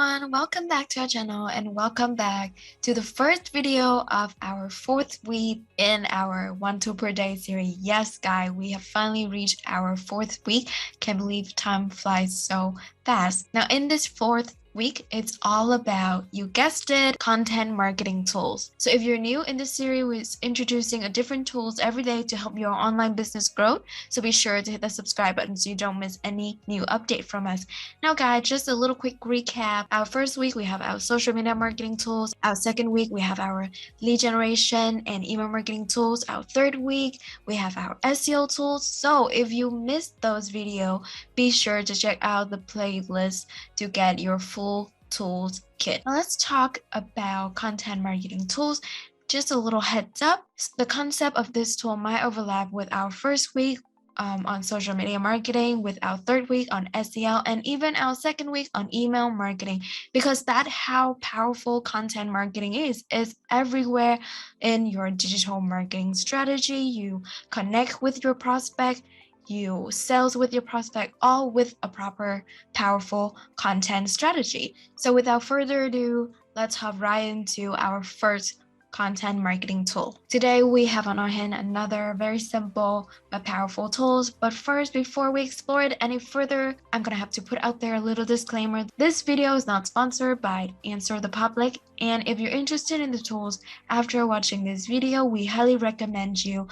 everyone, welcome back to our channel and welcome back to the first video of our 4th week in our 1 tool per day series. Yes, guys, we have finally reached our 4th week. Can't believe time flies so fast. Now in this 4th week, it's all about, you guessed it, content marketing tools. So if you're new in this series, we're introducing a different tools every day to help your online business grow. So be sure to hit the subscribe button so you don't miss any new update from us. Now guys, just a little quick recap. Our first week, we have our social media marketing tools. Our second week, we have our lead generation and email marketing tools. Our third week, we have our SEO tools. So if you missed those videos, be sure to check out the playlist to get your full tools kit. Now let's talk about content marketing tools. Just a little heads up, the concept of this tool might overlap with our first week on social media marketing, with our third week on SEO, and even our second week on email marketing, because that's how powerful content marketing is everywhere in your digital marketing strategy. You connect with your prospect, you sales with your prospect, all with a proper, powerful content strategy. So without further ado, let's hop right into our first content marketing tool. Today we have on our hand another very simple but powerful tools. But first, before we explore it any further, I'm gonna have to put out there a little disclaimer. This video is not sponsored by AnswerThePublic, and if you're interested in the tools after watching this video, we highly recommend you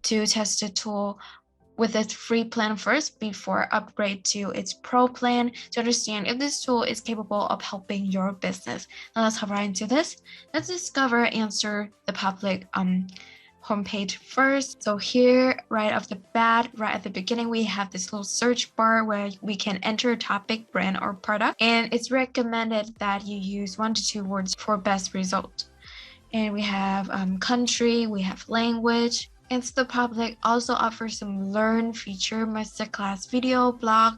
to test the tool with its free plan first before upgrade to its pro plan to understand if this tool is capable of helping your business. Now let's hop right into this. Let's discover AnswerThePublic homepage first. So here, right off the bat, right at the beginning, we have this little search bar where we can enter a topic, brand, or product, and it's recommended that you use 1 to 2 words for best result. And we have country, we have language. AnswerThePublic also offers some learn feature, masterclass video, blog,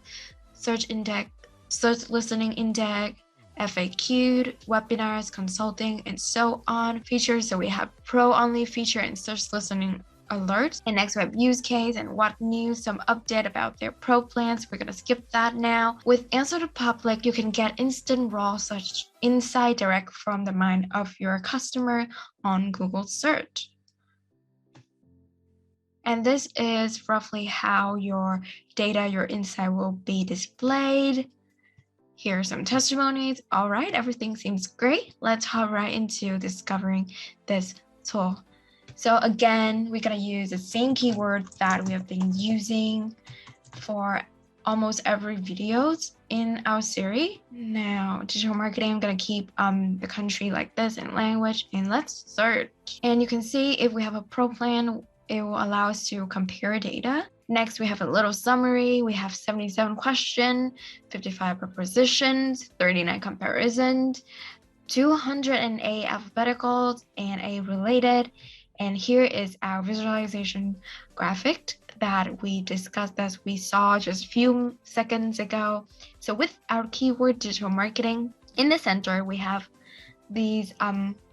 search index, search listening index, FAQ, webinars, consulting, and so on features. So we have pro only feature and search listening alerts, and next we have use case and what news, some update about their pro plans. We're gonna skip that now. With AnswerThePublic, you can get instant raw such insight direct from the mind of your customer on Google search. And this is roughly how your data, your insight will be displayed. Here are some testimonies. All right, everything seems great. Let's hop right into discovering this tool. So again, we're gonna use the same keywords that we have been using for almost every videos in our series. Now, digital marketing, I'm gonna keep the country like this and language, and let's search. And you can see if we have a pro plan, it will allow us to compare data. Next, we have a little summary. We have 77 questions, 55 propositions, 39 comparisons, 208 alphabeticals, and a related. And here is our visualization graphic that we discussed, as we saw just a few seconds ago. So with our keyword digital marketing, in the center, we have these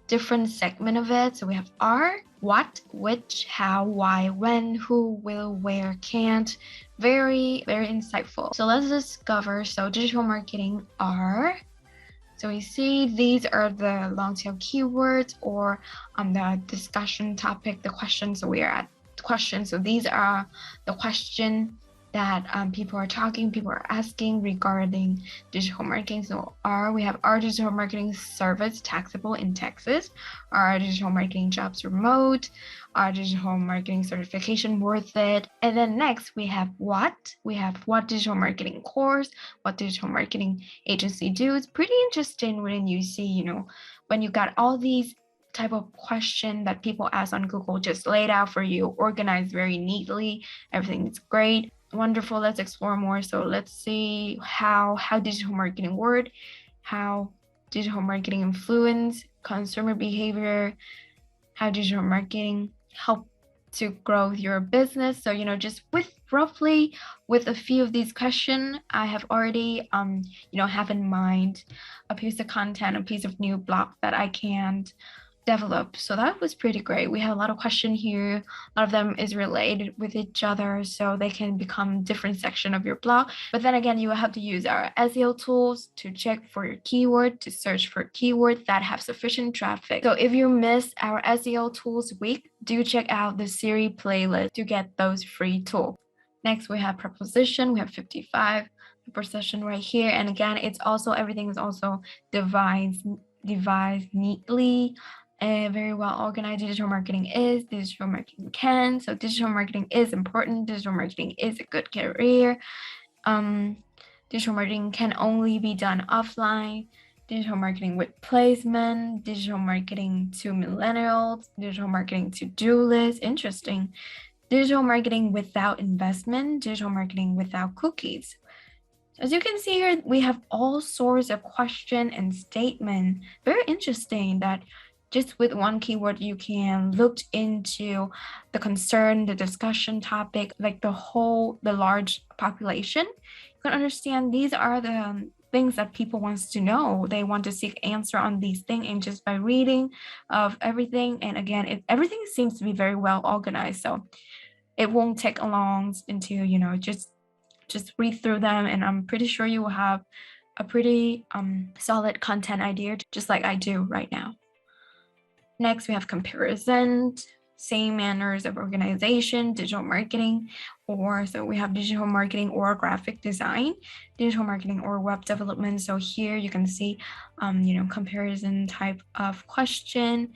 different segment of it. So we have R, what, which, how, why, when, who, will, where, can't. Very, very insightful. So let's discover. So digital marketing R. So we see these are the long tail keywords, or the discussion topic, the questions. So we are at questions. So these are the question that people are asking regarding digital marketing. So we have our digital marketing service taxable in Texas, our digital marketing jobs remote, our digital marketing certification worth it. And then next we have what digital marketing course, what digital marketing agency do. It's pretty interesting when you see, when you got all these type of question that people ask on Google just laid out for you, organized very neatly. Everything is great. Wonderful. Let's explore more. So let's see how digital marketing work, how digital marketing influence consumer behavior, how digital marketing help to grow your business. So just with a few of these questions, I have already have in mind a piece of content, a piece of new blog that I can develop. So that was pretty great. We have a lot of questions here. A lot of them is related with each other, so they can become different section of your blog. But then again, you will have to use our SEO tools to check for your keyword, to search for keywords that have sufficient traffic. So if you missed our SEO tools week, do check out the series playlist to get those free tools. Next, we have preposition. We have 55 preposition right here. And again, it's also, everything is also devised neatly. Very well organized. Digital marketing is, digital marketing can. So digital marketing is important. Digital marketing is a good career. Digital marketing can only be done offline. Digital marketing with placement. Digital marketing to millennials. Digital marketing to-do list. Interesting. Digital marketing without investment. Digital marketing without cookies. As you can see here, we have all sorts of question and statement. Very interesting that just with one keyword, you can look into the concern, the discussion topic, like the large population. You can understand these are the things that people wants to know. They want to seek answer on these things, and just by reading of everything. And again, everything seems to be very well organized. So it won't take long until, just read through them, and I'm pretty sure you will have a pretty solid content idea, just like I do right now. Next, we have comparison, same manners of organization, digital marketing, so we have digital marketing or graphic design, digital marketing or web development. So here you can see, comparison type of question.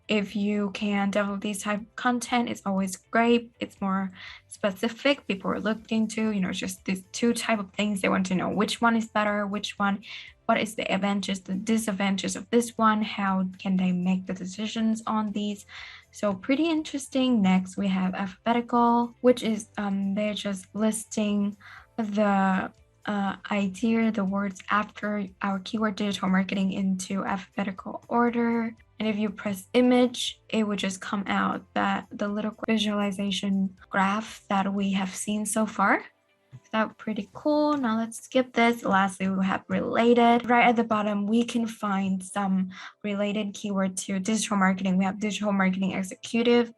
If you can develop these type of content, it's always great. It's more specific. People are looking to, just these two type of things. They want to know which one is better, what is the advantages, the disadvantages of this one, how can they make the decisions on these. So pretty interesting. Next, we have alphabetical, which is they're just listing the idea, the words after our keyword digital marketing into alphabetical order. And if you press image, it would just come out that the little visualization graph that we have seen so far. That's pretty cool. Now let's skip this. Lastly, we have related. Right at the bottom, we can find some related keyword to digital marketing. We have digital marketing executive,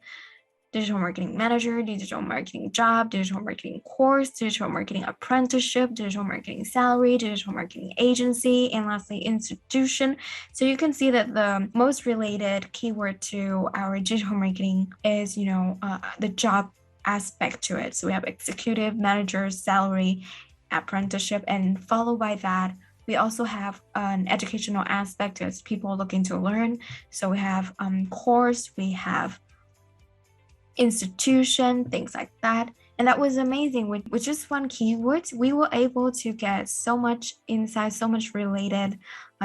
digital marketing manager, digital marketing job, digital marketing course, digital marketing apprenticeship, digital marketing salary, digital marketing agency, and lastly, institution. So you can see that the most related keyword to our digital marketing is, the job aspect to it. So we have executive, manager, salary, apprenticeship, and followed by that, we also have an educational aspect as people looking to learn. So we have course, we have institution, things like that. And that was amazing. With just one keyword, we were able to get so much insight, so much related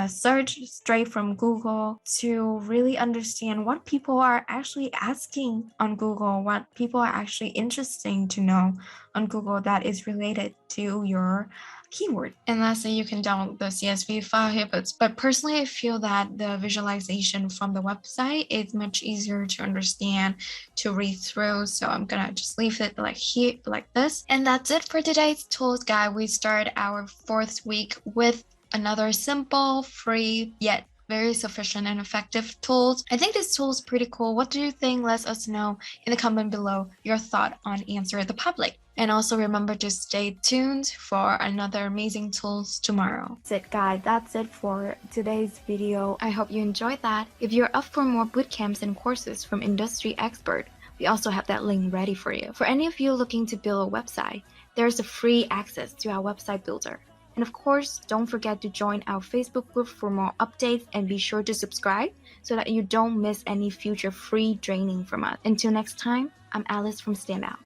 search straight from Google to really understand what people are actually asking on Google, what people are actually interested to know on Google that is related to your keyword. And lastly, you can download the CSV file here, but personally, I feel that the visualization from the website is much easier to understand, to read through. So I'm gonna just leave it like here, like this. And that's it for today's tools guide. We start our 4th week with another simple, free, yet very sufficient and effective tools. I think this tool is pretty cool. What do you think? Let us know in the comment below your thought on Answer the Public. And also remember to stay tuned for another amazing tools tomorrow. That's it, guys. That's it for today's video. I hope you enjoyed that. If you're up for more bootcamps and courses from industry expert, we also have that link ready for you. For any of you looking to build a website, there's a free access to our website builder. And of course, don't forget to join our Facebook group for more updates, and be sure to subscribe so that you don't miss any future free training from us. Until next time, I'm Alice from Standout.